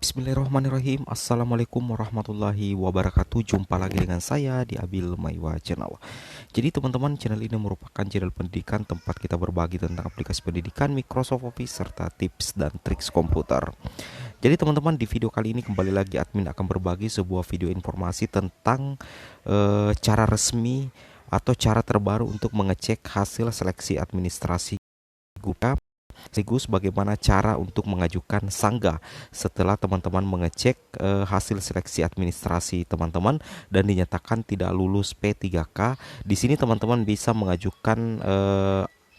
Bismillahirrahmanirrahim. Assalamualaikum warahmatullahi wabarakatuh. Jumpa lagi dengan saya di Abil Maiwa Channel. Jadi teman-teman, channel ini merupakan channel pendidikan tempat kita berbagi tentang aplikasi pendidikan, Microsoft Office, serta tips dan triks komputer. Jadi teman-teman, di video kali ini kembali lagi admin akan berbagi sebuah video informasi tentang cara resmi atau cara terbaru untuk mengecek hasil seleksi administrasi guru, sekaligus bagaimana cara untuk mengajukan sanggah setelah teman-teman mengecek hasil seleksi administrasi teman-teman dan dinyatakan tidak lulus P3K. Di sini teman-teman bisa mengajukan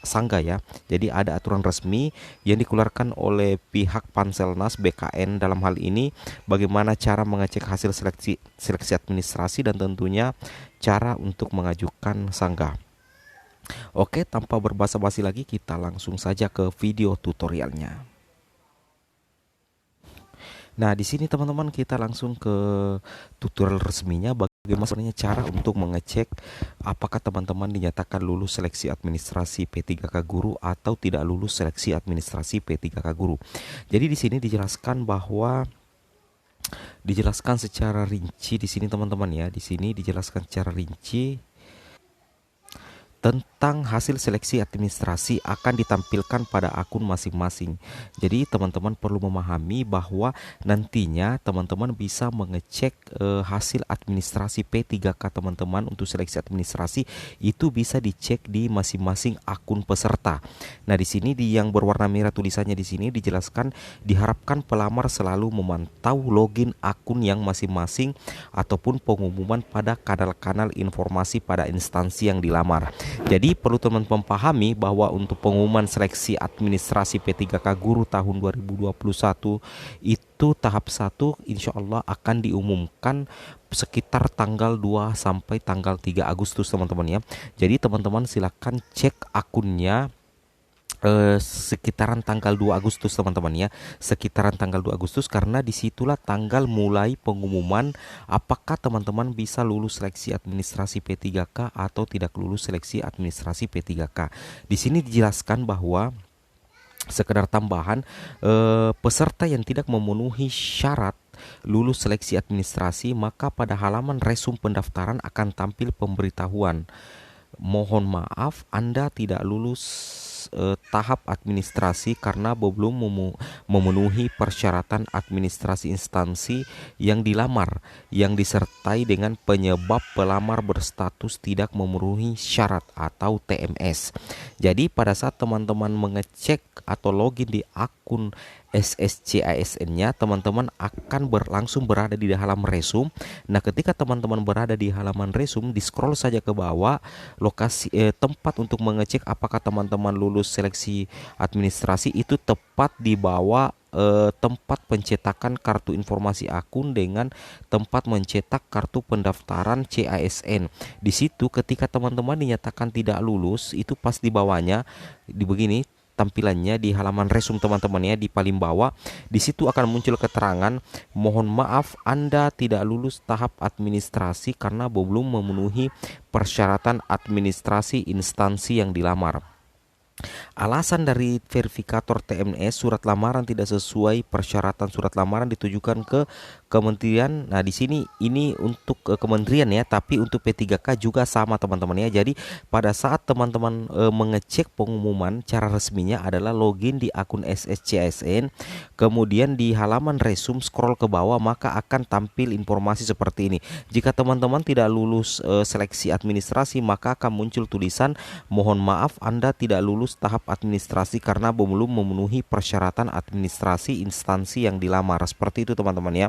sanggah ya. Jadi ada aturan resmi yang dikeluarkan oleh pihak Panselnas BKN dalam hal ini bagaimana cara mengecek hasil seleksi administrasi dan tentunya cara untuk mengajukan sanggah. Oke, tanpa berbasa-basi lagi kita langsung saja ke video tutorialnya. Nah, di sini teman-teman kita langsung ke tutorial resminya bagaimana sebenarnya cara untuk mengecek apakah teman-teman dinyatakan lulus seleksi administrasi P3K guru atau tidak lulus seleksi administrasi P3K guru. Jadi di sini dijelaskan secara rinci di sini teman-teman ya. Di sini dijelaskan secara rinci tentang hasil seleksi administrasi akan ditampilkan pada akun masing-masing. Jadi teman-teman perlu memahami bahwa nantinya teman-teman bisa mengecek hasil administrasi P3K teman-teman untuk seleksi administrasi itu bisa dicek di masing-masing akun peserta. Nah, di sini yang berwarna merah tulisannya di sini dijelaskan diharapkan pelamar selalu memantau login akun yang masing-masing ataupun pengumuman pada kanal-kanal informasi pada instansi yang dilamar. Jadi perlu teman-teman pahami bahwa untuk pengumuman seleksi administrasi P3K guru tahun 2021 itu tahap 1 insya Allah akan diumumkan sekitar tanggal 2 sampai tanggal 3 Agustus teman-teman ya. Jadi teman-teman silakan cek akunnya sekitaran tanggal 2 Agustus teman-teman ya, sekitaran tanggal 2 Agustus karena disitulah tanggal mulai pengumuman apakah teman-teman bisa lulus seleksi administrasi P3K atau tidak lulus seleksi administrasi P3K. Di sini dijelaskan bahwa sekedar tambahan peserta yang tidak memenuhi syarat lulus seleksi administrasi maka pada halaman resum pendaftaran akan tampil pemberitahuan mohon maaf Anda tidak lulus tahap administrasi karena belum memenuhi persyaratan administrasi instansi yang dilamar yang disertai dengan penyebab pelamar berstatus tidak memenuhi syarat atau TMS. Jadi pada saat teman-teman mengecek atau login di akun SSCISN-nya, teman-teman akan langsung berada di halaman resum. Nah, ketika teman-teman berada di halaman resum, di scroll saja ke bawah lokasi tempat untuk mengecek apakah teman-teman lulus seleksi administrasi itu tepat di bawah tempat pencetakan kartu informasi akun dengan tempat mencetak kartu pendaftaran CISN. Di situ ketika teman-teman dinyatakan tidak lulus, itu pas di bawahnya di begini tampilannya di halaman resum teman-teman ya, di paling bawah di situ akan muncul keterangan mohon maaf Anda tidak lulus tahap administrasi karena belum memenuhi persyaratan administrasi instansi yang dilamar. Alasan dari verifikator TMS surat lamaran tidak sesuai persyaratan surat lamaran ditujukan ke kementerian. Nah, di sini ini untuk kementerian ya, tapi untuk P3K juga sama teman-teman ya. Jadi pada saat teman-teman mengecek pengumuman cara resminya adalah login di akun SSCISN, kemudian di halaman resum scroll ke bawah maka akan tampil informasi seperti ini. Jika teman-teman tidak lulus seleksi administrasi maka akan muncul tulisan mohon maaf Anda tidak lulus tahap administrasi karena belum memenuhi persyaratan administrasi instansi yang dilamar. Seperti itu teman-teman ya.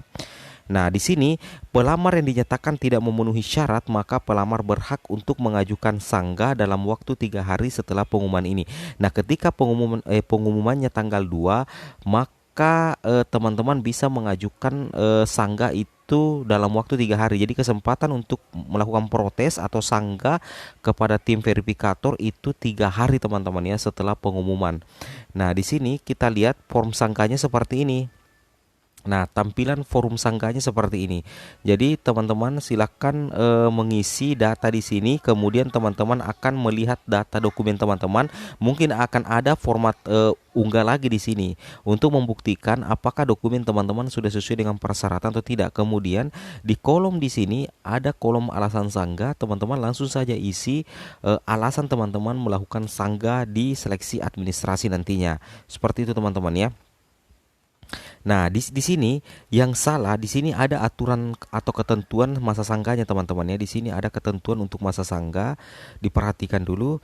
Nah, di sini pelamar yang dinyatakan tidak memenuhi syarat maka pelamar berhak untuk mengajukan sanggah dalam waktu 3 hari setelah pengumuman ini. Nah, ketika pengumumannya tanggal 2 maka teman-teman bisa mengajukan sanggah itu dalam waktu 3 hari. Jadi kesempatan untuk melakukan protes atau sanggah kepada tim verifikator itu 3 hari teman-teman ya setelah pengumuman. Nah, di sini kita lihat form sanggahnya seperti ini. Nah, tampilan forum sanggahnya seperti ini. Jadi, teman-teman silakan mengisi data di sini, kemudian teman-teman akan melihat data dokumen teman-teman. Mungkin akan ada format unggah lagi di sini untuk membuktikan apakah dokumen teman-teman sudah sesuai dengan persyaratan atau tidak. Kemudian di kolom di sini ada kolom alasan sanggah, teman-teman langsung saja isi alasan teman-teman melakukan sanggah di seleksi administrasi nantinya. Seperti itu teman-teman ya. Nah, di sini yang salah di sini ada aturan atau ketentuan masa sanggahnya teman-teman ya. Di sini ada ketentuan untuk masa sanggah. Diperhatikan dulu.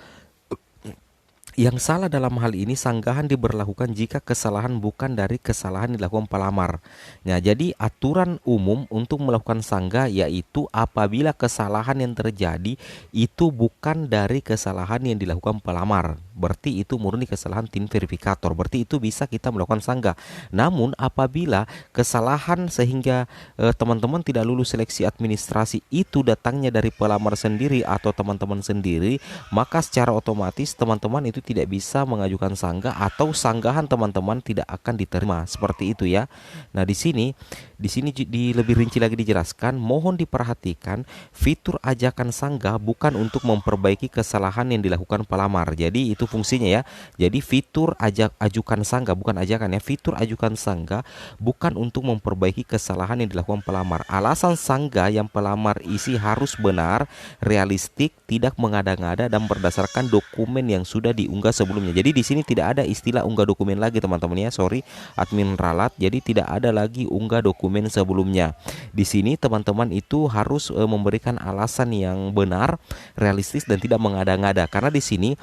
Yang salah dalam hal ini sanggahan diberlakukan jika kesalahan bukan dari kesalahan dilakukan pelamar. Nah, jadi aturan umum untuk melakukan sanggah yaitu apabila kesalahan yang terjadi itu bukan dari kesalahan yang dilakukan pelamar. Berarti itu murni kesalahan tim verifikator. Berarti itu bisa kita melakukan sanggah. Namun apabila kesalahan sehingga teman-teman tidak lulus seleksi administrasi itu datangnya dari pelamar sendiri atau teman-teman sendiri, maka secara otomatis teman-teman itu tidak bisa mengajukan sanggah atau sanggahan teman-teman tidak akan diterima. Seperti itu ya. Nah, di sini lebih rinci lagi dijelaskan, mohon diperhatikan fitur ajakan sanggah bukan untuk memperbaiki kesalahan yang dilakukan pelamar. Jadi itu fungsinya ya. Jadi fitur ajukan sanggah bukan ajakan ya. Fitur ajukan sanggah bukan untuk memperbaiki kesalahan yang dilakukan pelamar. Alasan sanggah yang pelamar isi harus benar, realistik, tidak mengada-ngada dan berdasarkan dokumen yang sudah diunggah sebelumnya. Jadi di sini tidak ada istilah unggah dokumen lagi teman-teman ya. Sorry admin ralat. Jadi tidak ada lagi unggah dokumen sebelumnya. Di sini teman-teman itu harus memberikan alasan yang benar, realistis dan tidak mengada-ngada. Karena di sini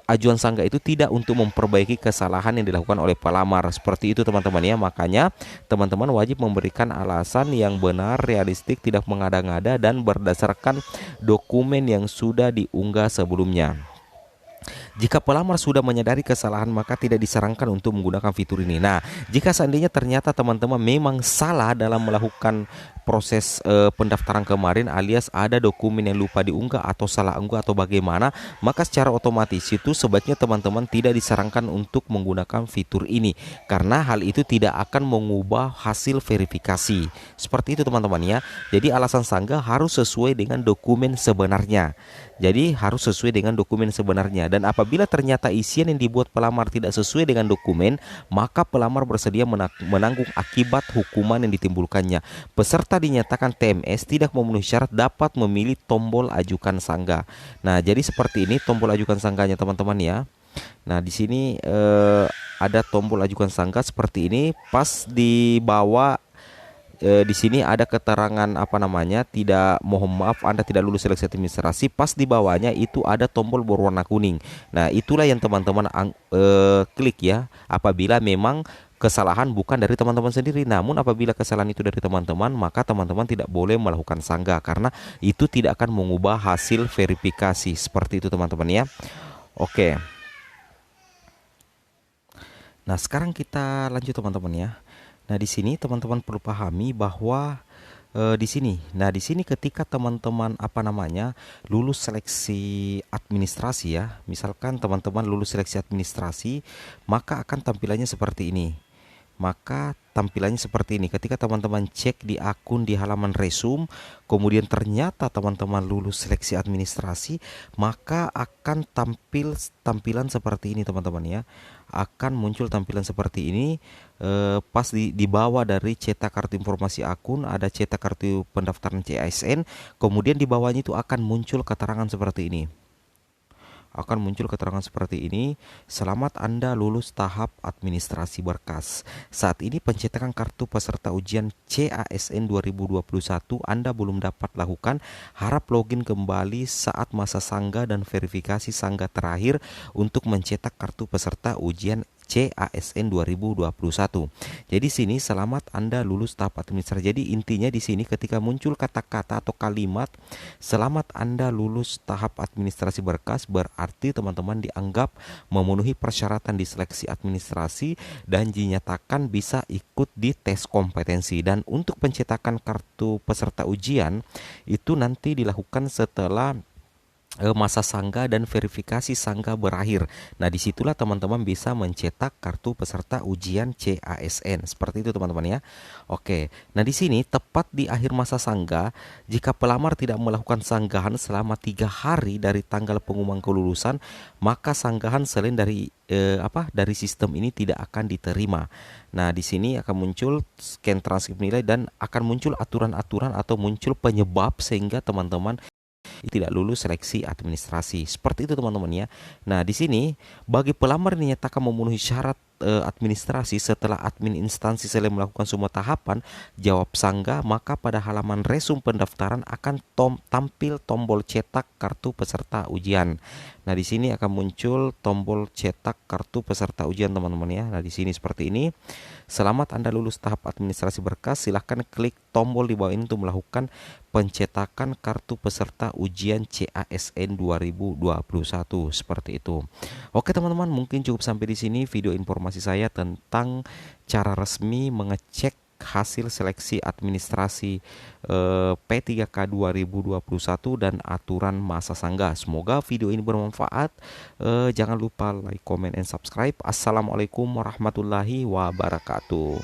ajuan sanggah itu tidak untuk memperbaiki kesalahan yang dilakukan oleh pelamar. Seperti itu teman-teman ya. Makanya teman-teman wajib memberikan alasan yang benar, realistik, tidak mengada-ngada dan berdasarkan dokumen yang sudah diunggah sebelumnya. Jika pelamar sudah menyadari kesalahan maka tidak disarankan untuk menggunakan fitur ini. Nah, jika seandainya ternyata teman-teman memang salah dalam melakukan proses pendaftaran kemarin alias ada dokumen yang lupa diunggah atau salah unggah atau bagaimana, maka secara otomatis itu sebaiknya teman-teman tidak disarankan untuk menggunakan fitur ini karena hal itu tidak akan mengubah hasil verifikasi. Seperti itu teman-teman ya. Jadi alasan sanggah harus sesuai dengan dokumen sebenarnya. Jadi harus sesuai dengan dokumen sebenarnya. Dan apabila ternyata isian yang dibuat pelamar tidak sesuai dengan dokumen, maka pelamar bersedia menanggung akibat hukuman yang ditimbulkannya. Peserta dinyatakan TMS tidak memenuhi syarat dapat memilih tombol ajukan sanggah. Nah, jadi seperti ini tombol ajukan sanggahnya teman-teman ya. Nah, di sini ada tombol ajukan sanggah seperti ini. Pas di bawah di sini ada keterangan apa namanya, tidak, mohon maaf Anda tidak lulus seleksi administrasi. Pas di bawahnya itu ada tombol berwarna kuning. Nah, itulah yang teman-teman klik ya apabila memang kesalahan bukan dari teman-teman sendiri. Namun apabila kesalahan itu dari teman-teman, maka teman-teman tidak boleh melakukan sanggah karena itu tidak akan mengubah hasil verifikasi. Seperti itu teman-teman ya. Oke. Nah, sekarang kita lanjut teman-teman ya. Nah, di sini teman-teman perlu pahami bahwa di sini ketika teman-teman apa namanya lulus seleksi administrasi ya, misalkan teman-teman lulus seleksi administrasi, maka akan tampilannya seperti ini. Maka tampilannya seperti ini ketika teman-teman cek di akun di halaman resume, kemudian ternyata teman-teman lulus seleksi administrasi, maka akan tampilan seperti ini teman-teman ya. Akan muncul tampilan seperti ini. Pas di bawah dari cetak kartu informasi akun ada cetak kartu pendaftaran CASN, kemudian di bawahnya itu akan muncul keterangan seperti ini. Akan muncul keterangan seperti ini. Selamat Anda lulus tahap administrasi berkas. Saat ini pencetakan kartu peserta ujian CASN 2021 Anda belum dapat lakukan. Harap login kembali saat masa sanggah dan verifikasi sanggah terakhir untuk mencetak kartu peserta ujian CASN 2021. Jadi sini selamat Anda lulus tahap administrasi. Jadi intinya di sini ketika muncul kata-kata atau kalimat selamat Anda lulus tahap administrasi berkas, berarti teman-teman dianggap memenuhi persyaratan di seleksi administrasi dan dinyatakan bisa ikut di tes kompetensi. Dan untuk pencetakan kartu peserta ujian itu nanti dilakukan setelah masa sangga dan verifikasi sangga berakhir. Nah, disitulah teman-teman bisa mencetak kartu peserta ujian CASN. Seperti itu teman-teman ya. Oke, nah di sini tepat di akhir masa sangga, jika pelamar tidak melakukan sanggahan selama 3 hari dari tanggal pengumuman kelulusan, maka sanggahan selain dari dari sistem ini tidak akan diterima. Nah, di sini akan muncul scan transkrip nilai dan akan muncul aturan-aturan atau muncul penyebab sehingga teman-teman tidak lulus seleksi administrasi. Seperti itu teman-teman ya. Nah, di sini bagi pelamar yang dinyatakan memenuhi syarat administrasi setelah admin instansi selesai melakukan semua tahapan jawab sangga, maka pada halaman resum pendaftaran akan tampil tombol cetak kartu peserta ujian. Nah, di sini akan muncul tombol cetak kartu peserta ujian teman-teman ya. Nah, di sini seperti ini. Selamat Anda lulus tahap administrasi berkas. Silahkan klik tombol di bawah ini untuk melakukan pencetakan kartu peserta ujian CASN 2021. Seperti itu. Oke teman-teman, mungkin cukup sampai di sini video informasi saya tentang cara resmi mengecek hasil seleksi administrasi P3K 2021 dan aturan masa sangga. Semoga video ini bermanfaat. Jangan lupa like, comment, and subscribe. Assalamualaikum warahmatullahi wabarakatuh.